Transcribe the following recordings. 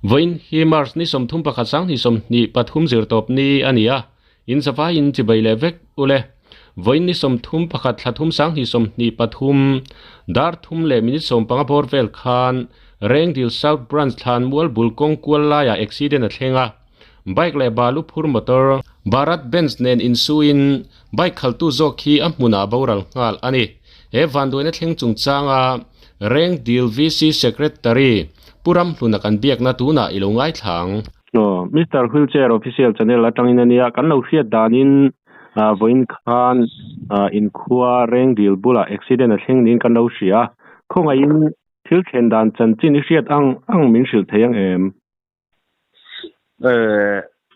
voin hi mars ni som thum pakhat sang ni som ni pathum zir top ni ania in safa in chi baile vek ule voin ni som thum pakhat thlathum sang ni som ni pathum dar thum le minute som panga borvel khan rengdil south branch thlan mual bulkong kuala ya accident a thlenga bike le balu phur motor Bharat Benz nen insuin bike khaltu zo khi amuna boral ngal ani he vanduina thleng chungchanga rengdil VC secretary puram hluna kan biak na tuna ilongai thlang Mr. Wheelchair official channel atangin ania kan lo hriat danin voin khan in khuwa rengdil bula accident a thleng nin kan lo hria khonga in thil thlen dan chan chin hriat ang min hril theiang em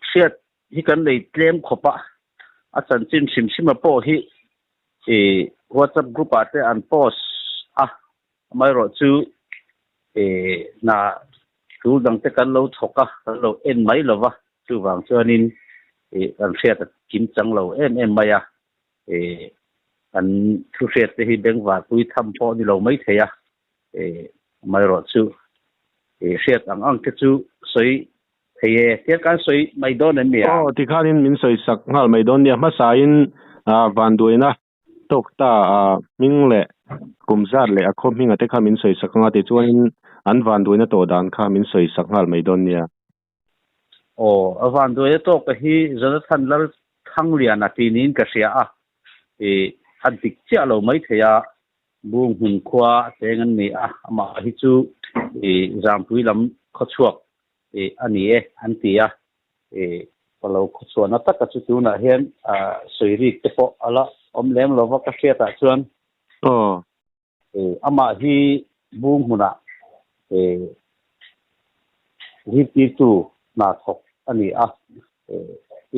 hriat hi kan lei tlem khopa a chan chin sim po hi WhatsApp group ate an post mai ro chu na tu dang te kan lo thoka kan lo en mai lova chu wang chuanin an hriat kim chang lo em maya an thu hriat te hi beng wa pui tham po ni lo mai theya mai ro chu hriat ang ke chu soi theye te kan soi mai don en mia ti khanin min soi sak ngal mai don nia ma sain van duina tokta mingle kumzar le akhom hinga te kha min soi sak nga te chuanin an van duina to dan kha min soi sak ngal mai don nia van duina to ka hi Jonathan lal thanglia na tinin ka sia adik cha lo mai theya bung hun khwa tengan ni ama hi chu jampui lam khochuak ani antia palo khosona taka chu tu na hian soiri te po ala omlem lova ka hriata chuan ama hi bung huna hi ti tu na thok ani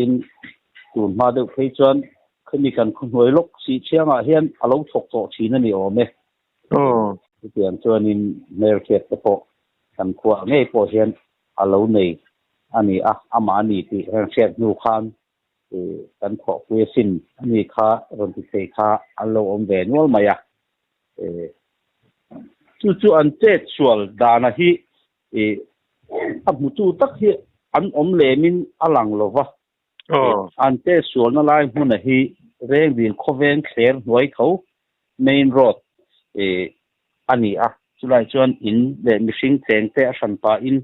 in tun ma de phei chuan khani kan khunoi lok si chianga hian alo thok to thina ni ome tian chuan in merket te po kan khwa ngei po hian alo nei ani ama ani ti hriat nu khan kan kho puesin ani kha ron ti sei kha alo om ve nol maya chu an che chual dana hi amutu tak hi an om le min alang lova an che chual na lai huna hi rengdil khoven thler hnuai tho main road ani chulai chuan in le mihring thleng te a hran pa in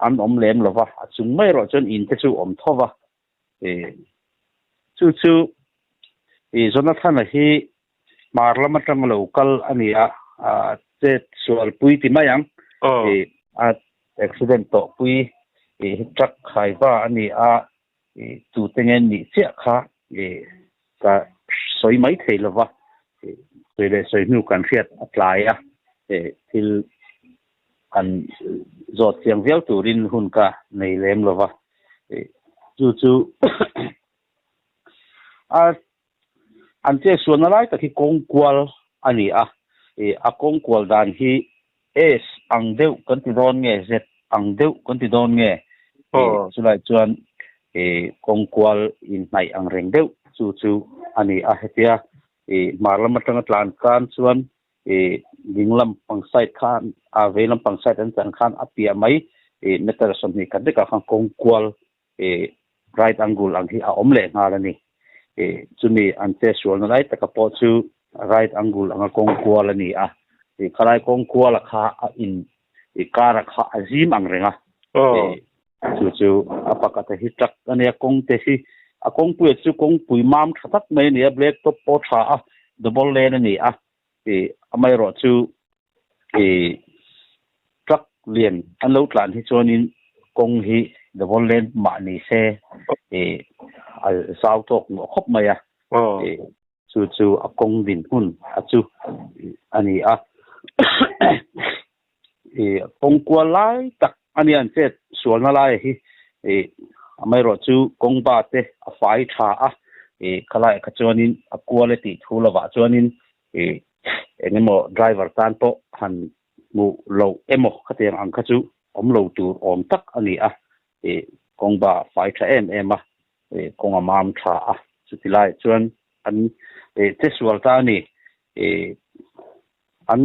an om lem lova chung mai ro chuan in te chu om thova chu Jonathan hi marlama tang local ania che sual pui ti mayang accident to pui truck khaiwa ania tu tengen ni che kha ka soi mai thei lova soi nu kan hriat atlai til an zot siang viau turin hun ka nei lem lova chu an che suana lai ta ki kongkwal ani a kongkwal dan hi s ang deuh kan ti don nge z ang deuh kan ti don nge chulai chuan kongkwal in nai ang reng deuh chu ani hetia marlam atang tlan kan chuan dinglam pangsait khan velam pangsait an chan khan apia mai meter somni kan de ka khang kongkwal right angle ang hi a omle ngalani chumi ante sual na lai taka po chu right angle anga kongkwal ani khalai kongkwal kha in kara kha azim ang renga chu apakata hi tak ania kong te hi a kong pu chu kong pui mam thatak mai ni black top po tha double lane ani amai ro chu truck lien an lo tlan hi chonin kong hi double lane ma ni se al sao tok no khop maya chu a kong din hun chu ani kong kwa lai tak ani an che sual na lai hi amai ro chu kong ba te a fai tha khalai ka chuanin a quality thulawa chuanin engemo driver tan to han mu lo emo khateng ang kha chu om lo tur om tak ani kong ba fai tha em kong amam tha chutilai chuan an te sual ta ni an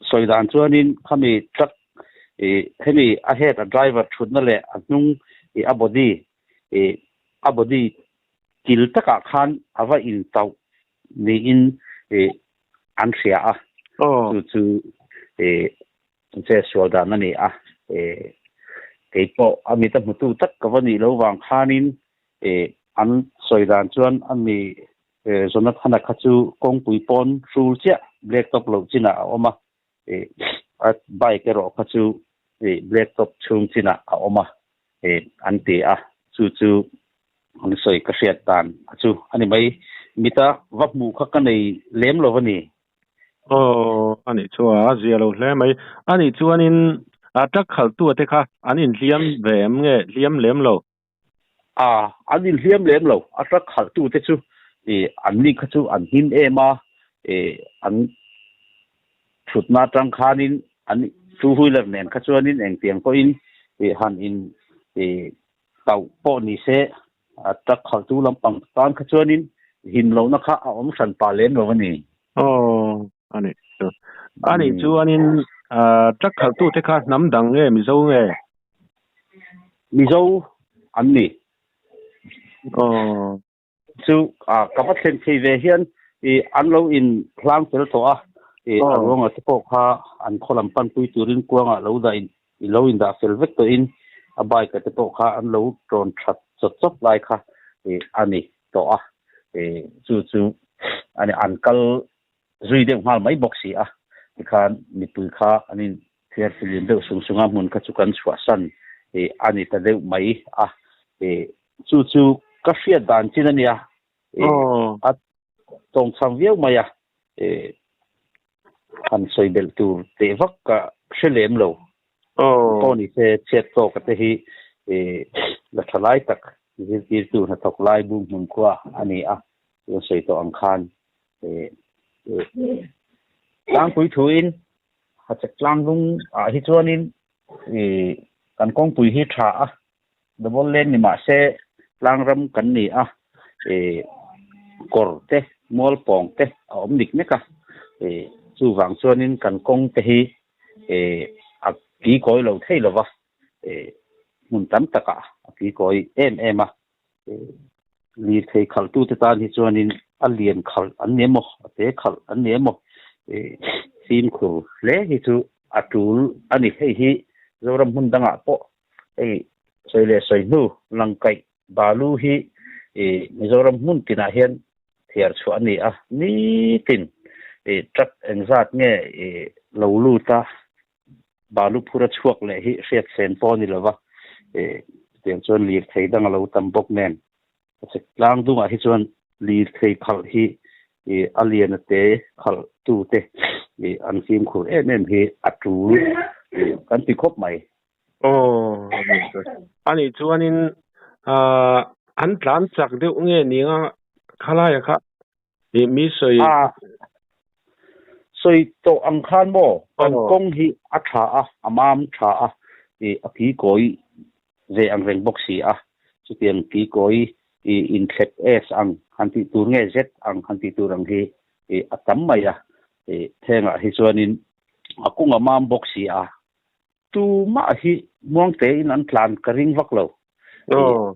soidan chuanin khami truck hemi ahead a driver thutna le anung a body kil taka khan ava in tau ni in an ria a chu che swalda na ni a keipo amita mutu tak kawani lo wang khanin an soidan chuan ami zonat hana khachu kongpui pon sul cha black top lo china oma at bike ro khachu black top chung china oma anti a chu an soi ka hriat tan chu ani mai mita vakmu kha kanei lem lo wani ani chua zelo hle mai ani chuanin tak khal tu te kha anin liam vem nge liam lem lo anin liam lem lo tak khal tu te chu an ni kha chu an hin ema an thutna tang khanin an two wheeler nen kha chuanin eng tiang ko in han in tau po ni se tak khal tu lampang tan kha chuanin hin lo na kha om san pa len lo wani ani chuanin tak khal tu te kha nam dang nge mizo an ni chu kapat thlen thei ve hian an lo in hlang tel to a ronga te po kha an kholam pan pui turin kuanga lo da in lo in da fel vek to in a bai ka te po kha an lo tron that chot lai kha ani to a chu ani an kal zui de mal mai boxi a khan mi pui kha anin thiar filin de sunga mun kha chu kan chwa san ani ta de mai a chu ka fia dan chin ania a tong chang viau maya an soi bel tu te vak ka shelem lo poni se chet to ka te hi la thalai tak ji tu na thok lai bu mun kwa ani a yo sei to ang khan lang pui thuin ha chak lang lung hi chuanin kan kong pui hi tha a double lane ni ma se lang ram kan ni a kor te mol pong te om dik ne ka chu wang chuanin kan kong te hi a ki koi lo thei lo wa mun tam taka a ki koi em a li thei khal tu te tan hi chuanin a lian khal an nemo te khal an nemo sim khu le hi chu atul ani hei hi zoram hun danga po soile soinu langkai balu hi mizoram mun tina hian thiar chu ani a ni tin truck engzat nge lo lu ta balu phura chuak le hi riat sen po ni lova tiang chuan lir thei dang lo tam bok nen chek lang dunga hi chuan lir thei khal hi alien te khal tu te an sim khur em hi atu kan ti khop mai ani chuanin an tlan chak de nge ninga khala ya kha mi soi to ang khan mo kan kong hi atha a amam tha a a ki koi ze ang reng boxi a chu tiang ki koi in thet s ang hanti tur nge z ang hanti turang hi atam maya thenga hi chuanin akung amam boxi a tu ma hi muang te in an tlan karing vak lo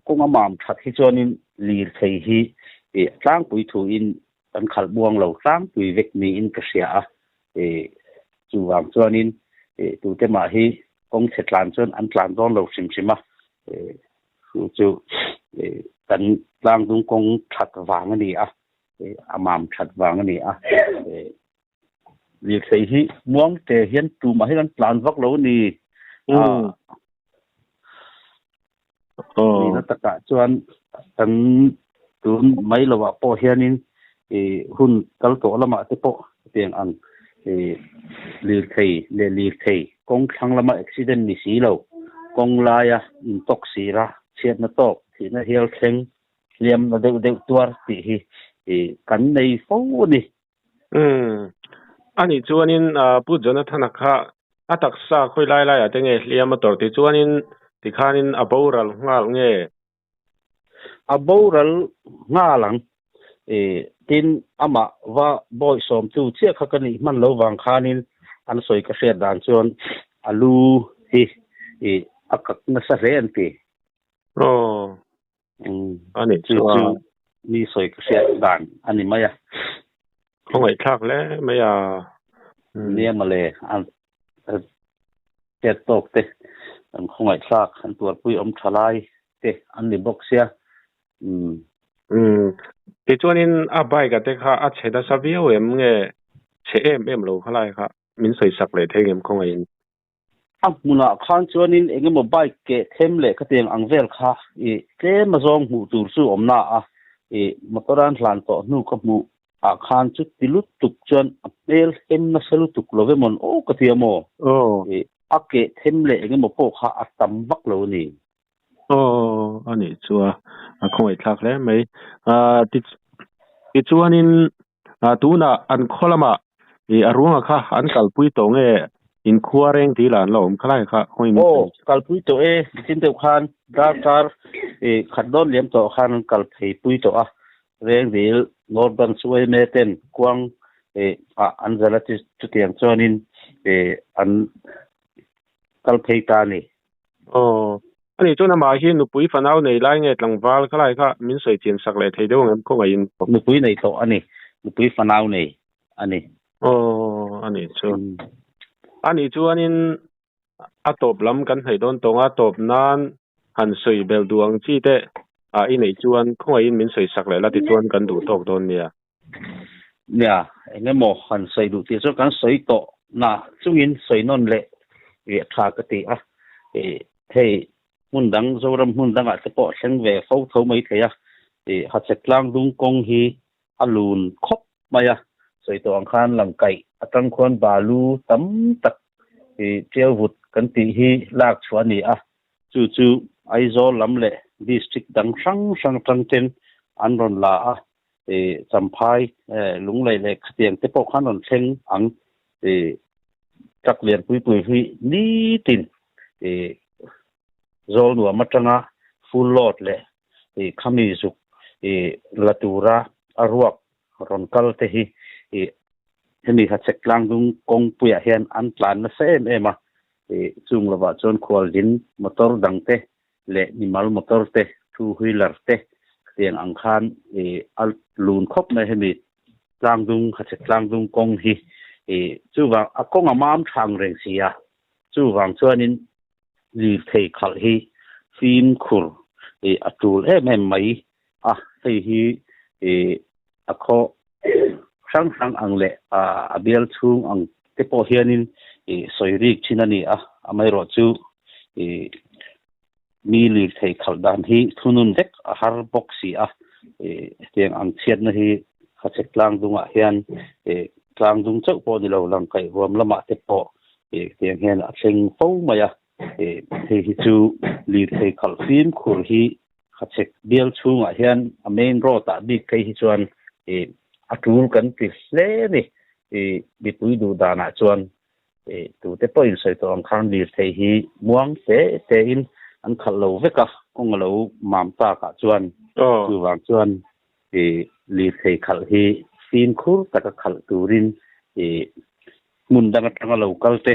kung amam that hi chuanin lir thei hi tlang pui thu in an khal buang lo tlang pui vek ni in ka sia a chu wang chuanin tu te ma hi kong thetlan chuan an tlan don lo sim a chu kan tlang dung kong that wang ani a amam that wang ani a lir thei hi muang te hian tu ma hi an tlan vak lo ni ni na taka chuan kan tun mai lawa po hianin hun kal to lama te po tiang ang lir thei kong thang lama accident ni si lo kong laya in tok sira chiat na tok thi na hel thleng liam na deu tuar ti hi kan nei fo ni ani chuanin pu jonathan kha atak sa khoi lai atenge liam motor ti chuanin tikhanin aboral ngal nge aboral ngalang tin ama wa boy som tu che khakani man lo wang khanin an soi ka hriat dan chuan alu hi akak na sa re an ti ani chu ni soi ka sia dan ani maya không ai khác lẽ mấy nia male an te tok te an không ai khác an tuar pui thalai te an ni box sia thì cho nên bài cái thế ha chế đã sao biết em nghe chế em lâu khai ha mình xây sắp lại thế em không ai muna khan chuanin enge mobile ke themle ka teng angvel kha ke mazong hu tur su omna motoran hlan to nu ka mu khan chu tilut tuk chuan apel em na salu tuk love mon ka tiamo ake themle enge mo po kha atam bak lo ni ani chua không ai khác lẽ mấy ti chuanin tu na an kholama arunga kha an kalpui to nge in khuareng ti lan lom khlai kha khoi mi kalpui to tin te khan dar khadon lem to khan kalphei pui to reng dil norban suai meten kwang anzala ti tiang chonin an kalphei ta ni ani chona ma hi nu pui fanau nei lai nge tlangwal khlai kha min soi chin sak le thei deu ngam ko ngai in nu pui nei to ani nu pui fanau nei ani ani chu ani chuanin atop lam kan hei don tonga top nan han soi bel duang chi te i nei chuan khoi in min soi sak le la ti chuan kan du tok don nia enge mo han soi du ti so kan soi to na chungin soi non le tha ka ti hei mundang zoram mundang te po seng ve fo tho mai theya ha cheklang dung kong hi alun khop maya soi to ang khan lang kai atang khon balu tam tak treo vut kan ti hi lak chuani chu ai zo lam le district dang sang ten an ron la champhai lung lai le khtiang te po khan ron thleng ang tak lian pui hi ni tin zol nu matanga full lot le khami zuk latura arwak ron kal te hi hemi ha cheklang dung kong puya hian an plan na sem ema chung lawa chon khwal din motor dang te le nimal motor te two wheeler te tiang ang khan al lun khop na hemi tlang dung ha cheklang dung kong hi chu wa akong amam thang reng sia chu wang chuanin li thei khal hi fin khur atul em mai thei hi akho sang ang le abial chung ang te po hianin soirik chinani amai ro chu mi li thei khal dan hi thunun dek har boxi tiang ang chiat na hi khachek lang dunga hian tlang dung chau po ni lo lang kai huam lama te po tiang hian thleng fo maya hei hi chu li thei khal fin khur hi khachek bial chunga hian a main road big kai hi chuan atul kan ti hle ni bi pui du dana chuan tu te point soi to ang khang li thei hi muang te in an khal lo veka ong lo mam ta ka chuan tu wang chuan li thei khal hi fin khur ta ka khal turin mun dang atanga local te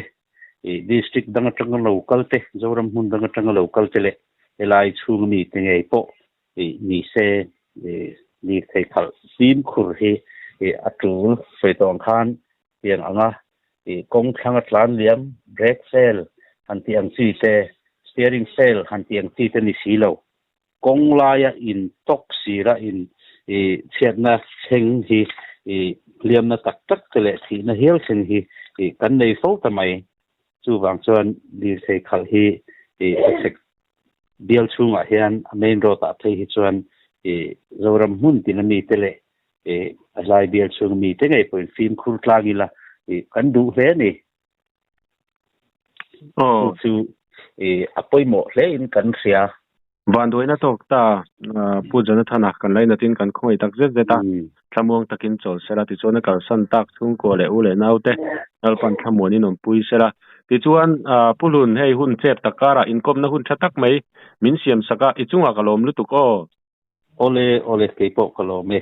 district dang atanga local te zoram mun dang atanga local te le elai chung mi te ngei po ni se ni thei khal fin khur hi atul soi tong khan pian anga kong thanga tlan liam brake fail han tiang chi te steering fail han tiang chi te ni silo kong laya in tok sira in chiatna cheng hi liam na tak tak tele thi na hel cheng hi kan nei fo tamai chu wang chuan li thei khal hi sek bial chunga hian main road thei hi chuan zoram hun tinami tele alai bial chung mi te ngai point film khur tlagila kan du hle ni chu apoi mo hle in kan ria van doina tok ta pu jana thana kan lai na tin kan khoi tak zet zeta thamong takin chol sera ti chona kal san tak thung ko le u le naute alpan thamoni nom pui sera ti chuan pulun hei hun chep takara inkom na hun thatak mai min siam saka ichunga kalom lu tu ko ole ke po kalome